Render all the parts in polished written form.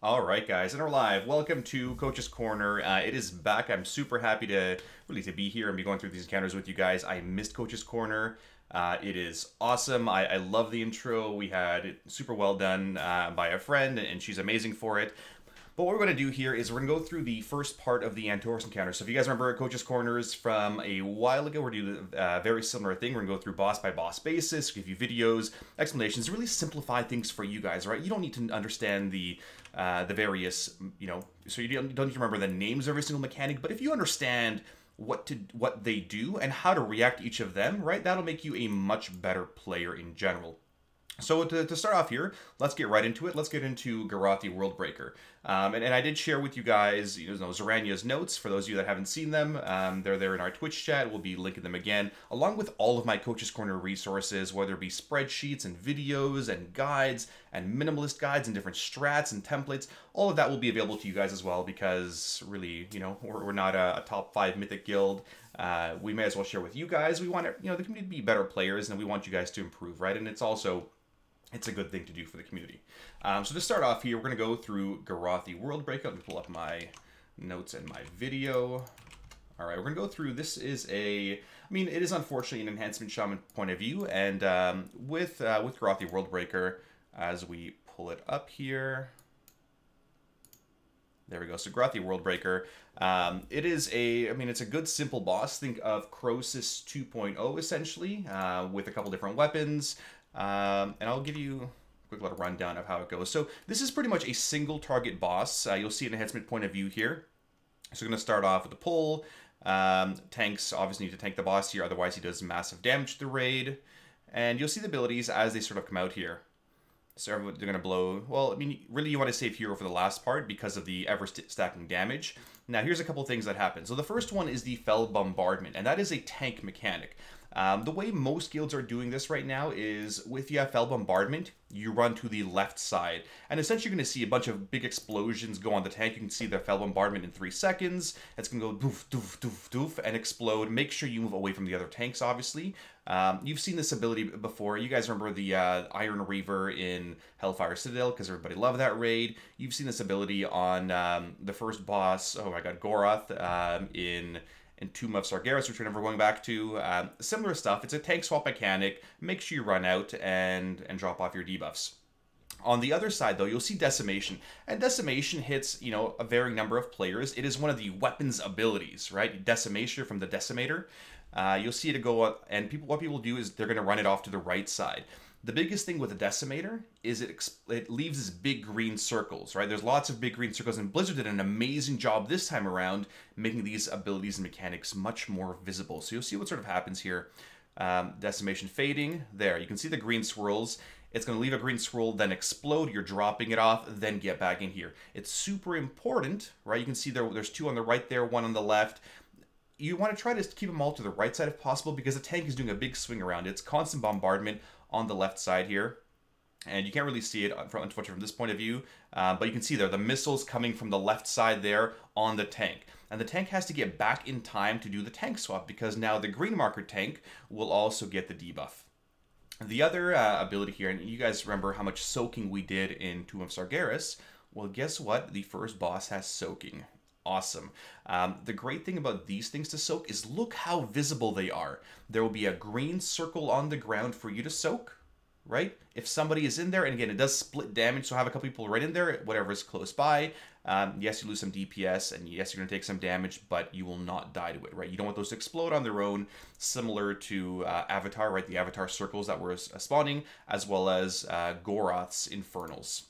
All right, guys, and we're live. Welcome to Coach's Corner. It is back. I'm super happy to be here and be going through these encounters with you guys. I missed Coach's Corner. It is awesome. I love the intro. We had it super well done by a friend, and she's amazing for it. But what we're going to do here is we're going to go through the first part of the Antorus encounter. So if you guys remember Coach's Corners from a while ago, we're doing a very similar thing. We're going to go through boss by boss basis, give you videos, explanations, really simplify things for you guys, right? You don't need to understand the various, so you don't need to remember the names of every single mechanic, but if you understand what they do and how to react to each of them, right, that'll make you a much better player in general. So to start off here, let's get right into it. Let's get into Garothi Worldbreaker. And I did share with you guys, Zoranya's notes. For those of you that haven't seen them, they're there in our Twitch chat. We'll be linking them again, along with all of my Coach's Corner resources, whether it be spreadsheets and videos and guides and minimalist guides and different strats and templates. All of that will be available to you guys as well because really, we're not a top 5 mythic guild. We may as well share with you guys. We want the community to be better players, and we want you guys to improve, right? And it's a good thing to do for the community. So to start off here, we're going to go through Garothi Worldbreaker. Let me pull up my notes and my video. All right, we're going to go through. This is it is unfortunately an enhancement shaman point of view. And with Garothi Worldbreaker, as we pull it up here, there we go. So Garothi Worldbreaker, it's a good simple boss. Think of Croesus 2.0 essentially, with a couple different weapons. And I'll give you a quick little rundown of how it goes. So this is pretty much a single target boss. You'll see an enhancement point of view here. So we're going to start off with the pull. Tanks obviously need to tank the boss here, otherwise he does massive damage to the raid. And you'll see the abilities as they sort of come out here. So they're going to blow, really you want to save hero for the last part because of the ever-stacking damage. Now here's a couple things that happen. So the first one is the Fell Bombardment, and that is a tank mechanic. The way most guilds are doing this right now is if you have Fell Bombardment, you run to the left side. And essentially you're going to see a bunch of big explosions go on the tank. You can see the Fell Bombardment in 3 seconds. It's going to go doof, doof, doof, doof, and explode. Make sure you move away from the other tanks, obviously. You've seen this ability before. You guys remember the Iron Reaver in Hellfire Citadel, because everybody loved that raid. You've seen this ability on the first boss, oh my god, Goroth, in Tomb of Sargeras, which we're never going back to. Similar stuff. It's a tank swap mechanic. Make sure you run out and drop off your debuffs. On the other side, though, you'll see Decimation. And Decimation hits, a varying number of players. It is one of the weapons abilities, right? Decimation from the Decimator. You'll see it go up, and what people do is they're going to run it off to the right side. The biggest thing with the Decimator is it leaves these big green circles, right? There's lots of big green circles, and Blizzard did an amazing job this time around making these abilities and mechanics much more visible. So you'll see what sort of happens here. Decimation fading. There, you can see the green swirls. It's going to leave a green swirl, then explode. You're dropping it off, then get back in here. It's super important, right? You can see there's 2 on the right there, 1 on the left. You want to try to keep them all to the right side if possible, because the tank is doing a big swing around. It's constant bombardment on the left side here, and you can't really see it unfortunately from this point of view, but you can see there the missiles coming from the left side there on the tank, and the tank has to get back in time to do the tank swap, because now the green marker tank will also get the debuff. The other ability here, and you guys remember how much soaking we did in Tomb of Sargeras. Well, guess what? The first boss has soaking. Awesome. The great thing about these things to soak is look how visible they are. There will be a green circle on the ground for you to soak, right? If somebody is in there, and again, it does split damage, so have a couple people right in there, whatever is close by. Yes, you lose some DPS, and yes, you're going to take some damage, but you will not die to it, right? You don't want those to explode on their own, similar to Avatar, right? The Avatar circles that were spawning, as well as Goroth's Infernals.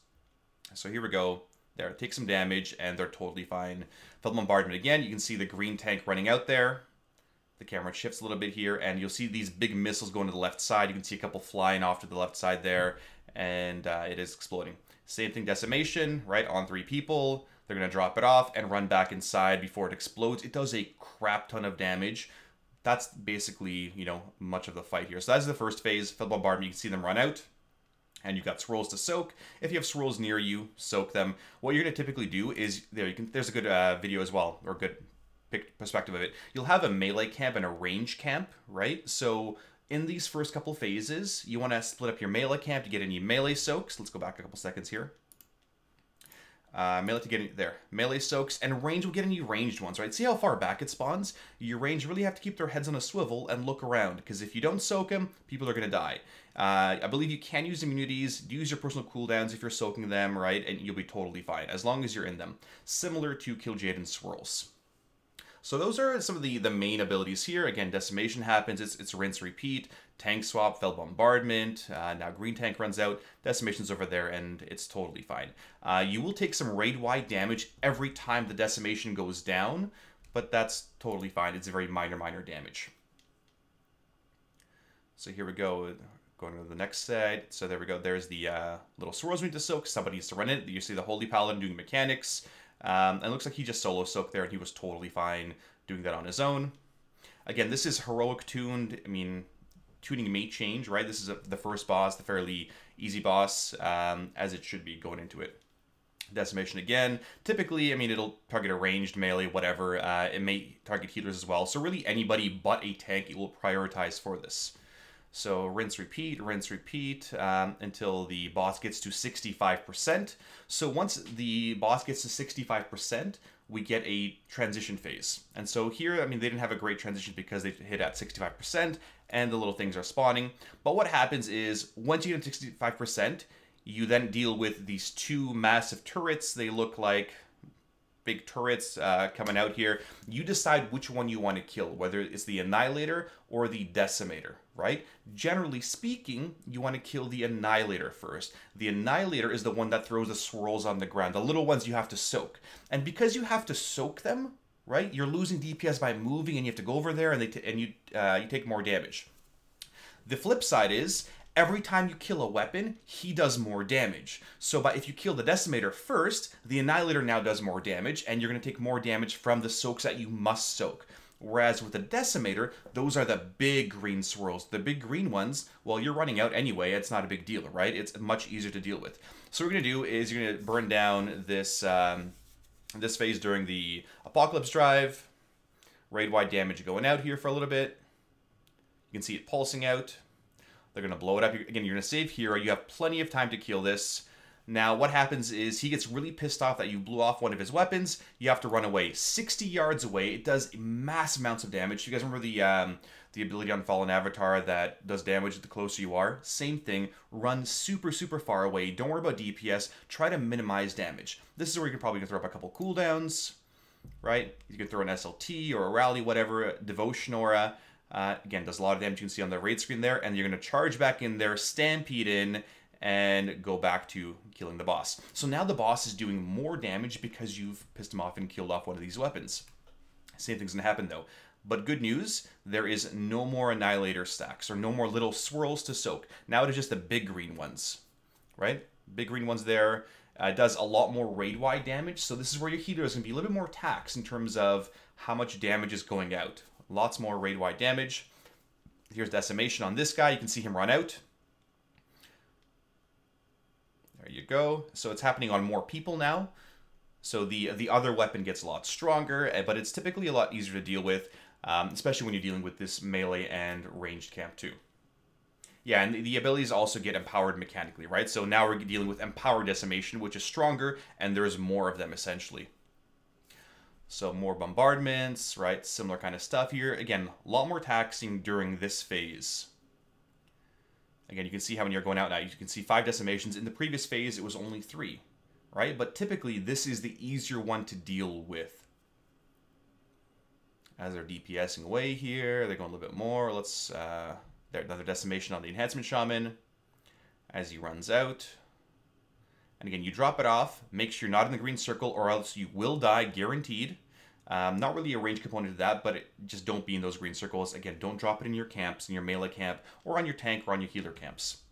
So here we go. There, take some damage, and they're totally fine. Fell Bombardment again, you can see the green tank running out there. The camera shifts a little bit here, and you'll see these big missiles going to the left side. You can see a couple flying off to the left side there, and it is exploding. Same thing, Decimation, right, on 3 people. They're going to drop it off and run back inside before it explodes. It does a crap ton of damage. That's basically, much of the fight here. So that's the first phase, Fell Bombardment. You can see them run out. And you've got swirls to soak. If you have swirls near you, soak them. What you're going to typically do is, there's a good video as well, or good perspective of it. You'll have a melee camp and a range camp, right? So in these first couple phases, you want to split up your melee camp to get any melee soaks. Let's go back a couple seconds here. Melee to get in there. Melee soaks, and range will get any ranged ones, right? See how far back it spawns? Your range really have to keep their heads on a swivel and look around, because if you don't soak them, people are going to die. I believe you can use immunities, use your personal cooldowns if you're soaking them, right? And you'll be totally fine, as long as you're in them. Similar to Killjade and Swirls. So those are some of the main abilities here. Again, Decimation happens, it's rinse, repeat, tank swap, fell bombardment, now green tank runs out, Decimation's over there, and it's totally fine. You will take some raid-wide damage every time the Decimation goes down, but that's totally fine. It's a very minor damage. So here we go, going to the next side. So there we go, there's the little swirls we need to soak. Somebody needs to run it. You see the Holy Paladin doing mechanics. And it looks like he just solo soaked there, and he was totally fine doing that on his own. Again, this is heroic tuned. I mean, tuning may change, right? This is the first boss, the fairly easy boss, as it should be going into it. Decimation again. Typically, I mean, it'll target a ranged melee, whatever. It may target healers as well. So really anybody but a tank it will prioritize for this. So rinse, repeat, until the boss gets to 65%. So once the boss gets to 65%, we get a transition phase. And so here, I mean, they didn't have a great transition because they hit at 65% and the little things are spawning. But what happens is once you get to 65%, you then deal with these two massive turrets. They look like big turrets coming out here. You decide which one you want to kill, whether it's the Annihilator or the Decimator, right? Generally speaking, you want to kill the Annihilator first. The Annihilator is the one that throws the swirls on the ground. The little ones you have to soak. And because you have to soak them, right, you're losing DPS by moving, and you have to go over there, and you take more damage. The flip side is, every time you kill a weapon, he does more damage. So if you kill the Decimator first, the Annihilator now does more damage, and you're going to take more damage from the soaks that you must soak. Whereas with the Decimator, those are the big green swirls. The big green ones, well, you're running out anyway. It's not a big deal, right? It's much easier to deal with. So what we're going to do is you're going to burn down this, this phase during the Apocalypse Drive. Raid-wide damage going out here for a little bit. You can see it pulsing out. They're going to blow it up. Again, you're going to save hero. You have plenty of time to kill this. Now, what happens is he gets really pissed off that you blew off one of his weapons. You have to run away. 60 yards away. It does massive amounts of damage. You guys remember the ability on Fallen Avatar that does damage the closer you are? Same thing. Run super far away. Don't worry about DPS. Try to minimize damage. This is where you can probably throw up a couple cooldowns, right? You can throw an SLT or a Rally, whatever. Devotion Aura. Again, does a lot of damage. You can see on the raid screen there. And you're going to charge back in there, stampede in, and go back to killing the boss. So now the boss is doing more damage because you've pissed him off and killed off one of these weapons. Same thing's going to happen though. But good news, there is no more Annihilator stacks or no more little swirls to soak. Now it is just the big green ones, right? Big green ones there. Does a lot more raid-wide damage. So this is where your healer is going to be a little bit more taxed in terms of how much damage is going out. Lots more raid-wide damage. Here's Decimation on this guy. You can see him run out. There you go. So it's happening on more people now. So the other weapon gets a lot stronger, but it's typically a lot easier to deal with, especially when you're dealing with this melee and ranged camp too. Yeah, and the abilities also get empowered mechanically, right? So now we're dealing with Empowered Decimation, which is stronger, and there's more of them essentially. So more bombardments, right? Similar kind of stuff here. Again, a lot more taxing during this phase. Again, you can see how when you're going out now, you can see 5 decimations. In the previous phase, it was only 3, right? But typically, this is the easier one to deal with. As they're DPSing away here, they're going a little bit more. Let's, there's another decimation on the Enhancement Shaman as he runs out. And again, you drop it off. Make sure you're not in the green circle or else you will die, guaranteed. Not really a range component to that, but just don't be in those green circles. Again, don't drop it in your camps, in your melee camp, or on your tank or on your healer camps.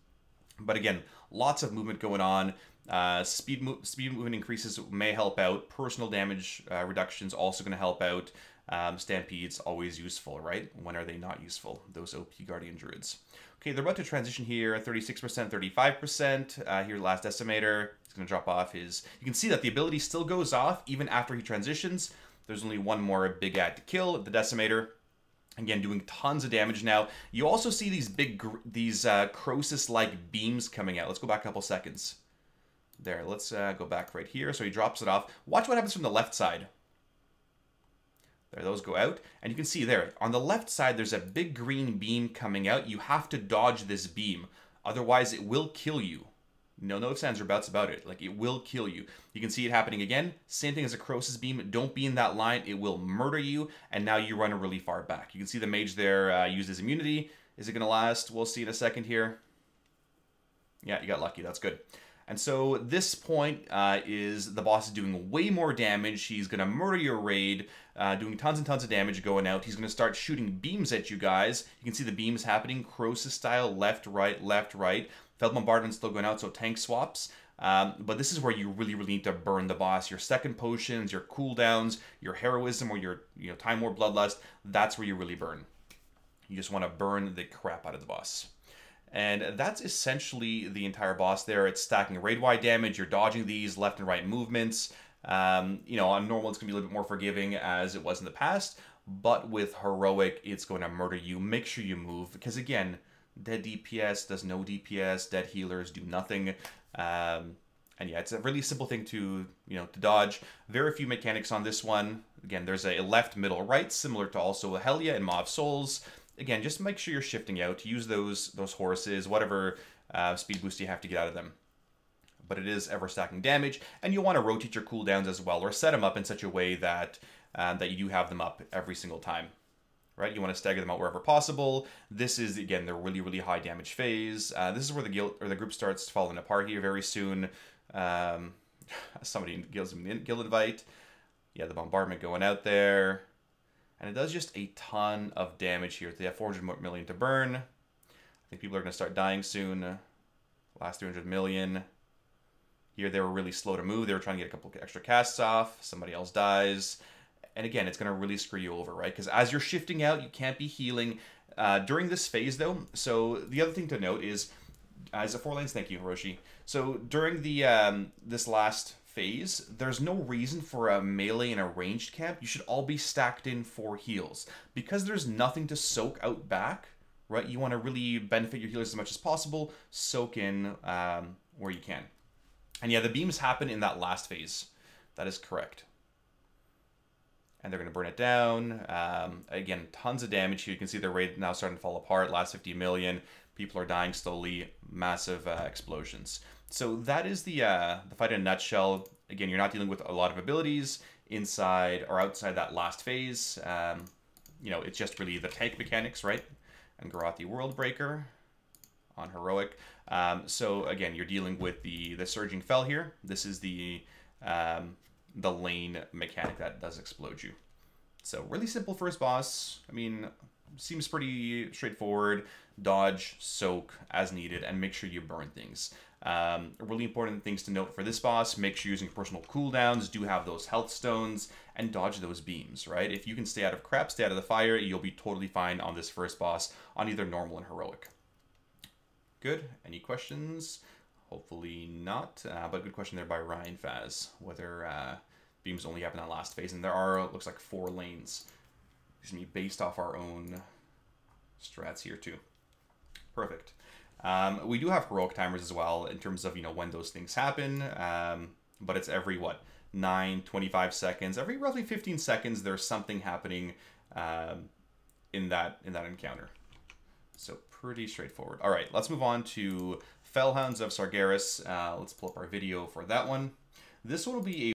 But again, lots of movement going on. Speed movement increases may help out. Personal damage reductions also going to help out. Stampedes, always useful, right? When are they not useful? Those OP Guardian Druids. Okay, they're about to transition here. 36%, 35%. Here, last Decimator. He's going to drop off his... You can see that the ability still goes off even after he transitions. There's only one more big ad to kill, the Decimator. Again, doing tons of damage now. You also see these big, Croesus-like beams coming out. Let's go back a couple seconds. There, let's go back right here. So he drops it off. Watch what happens from the left side. There, those go out. And you can see there, on the left side, there's a big green beam coming out. You have to dodge this beam. Otherwise, it will kill you. No ifs, ands, or buts about it. Like, it will kill you. You can see it happening again. Same thing as a Crosis beam. Don't be in that line. It will murder you. And now you run really far back. You can see the mage there use his immunity. Is it going to last? We'll see in a second here. Yeah, you got lucky. That's good. And so this point is the boss is doing way more damage. He's going to murder your raid, doing tons and tons of damage going out. He's going to start shooting beams at you guys. You can see the beams happening, Crosis style, left, right, left, right. Felt bombardment still going out, so tank swaps. But this is where you really need to burn the boss. Your second potions, your cooldowns, your heroism, or your time war bloodlust, that's where you really burn. You just want to burn the crap out of the boss. And that's essentially the entire boss there. It's stacking raid-wide damage. You're dodging these left and right movements. On normal, it's going to be a little bit more forgiving as it was in the past. But with heroic, it's going to murder you. Make sure you move. Because again, dead DPS does no DPS. Dead healers do nothing. And yeah, it's a really simple thing to dodge. Very few mechanics on this one. Again, there's a left, middle, right, similar to also Helia and Maw of Souls. Again, just make sure you're shifting out. Use those horses, whatever speed boost you have to get out of them. But it is ever stacking damage, and you'll want to rotate your cooldowns as well, or set them up in such a way that that you do have them up every single time. Right? You want to stagger them out wherever possible. This is again the really high damage phase. This is where the group starts falling apart here very soon. Somebody gives them an guild invite. Yeah, the bombardment going out there. And it does just a ton of damage here. They have 400 million to burn. I think people are going to start dying soon. Last 300 million. Here they were really slow to move. They were trying to get a couple extra casts off. Somebody else dies. And again, it's going to really screw you over, right? Because as you're shifting out, you can't be healing during this phase, though. So the other thing to note is, as a 4 lanes, thank you, Hiroshi. So during the this last phase, there's no reason for a melee and a ranged camp. You should all be stacked in for heals. Because there's nothing to soak out back, right? You want to really benefit your healers as much as possible. Soak in where you can. And yeah, the beams happen in that last phase. That is correct. And they're going to burn it down. Again, tons of damage here. You can see their raid now starting to fall apart. Last 50 million. People are dying slowly. Massive explosions. So that is the fight in a nutshell. Again, you're not dealing with a lot of abilities inside or outside that last phase. It's just really the tank mechanics, right? And Garothi Worldbreaker on heroic. So again, you're dealing with the surging fell here. This is the lane mechanic that does explode you. So really simple first boss. I mean, seems pretty straightforward. Dodge, soak as needed, and make sure you burn things. Really important things to note for this boss: make sure you're using personal cooldowns, do have those health stones, and dodge those beams, right? If you can stay out of crap, stay out of the fire, you'll be totally fine on this first boss on either normal and heroic. Good. Any questions? Hopefully not, but good question there by Ryan Faz, whether beams only happen on last phase, and there are, looks like 4 lanes. These going to be based off our own strats here too. Perfect. We do have heroic timers as well in terms of, when those things happen, but it's every, 25 seconds. Every roughly 15 seconds, there's something happening in that encounter. So pretty straightforward. All right, let's move on to Fellhounds of Sargeras. Let's pull up our video for that one. This one will be a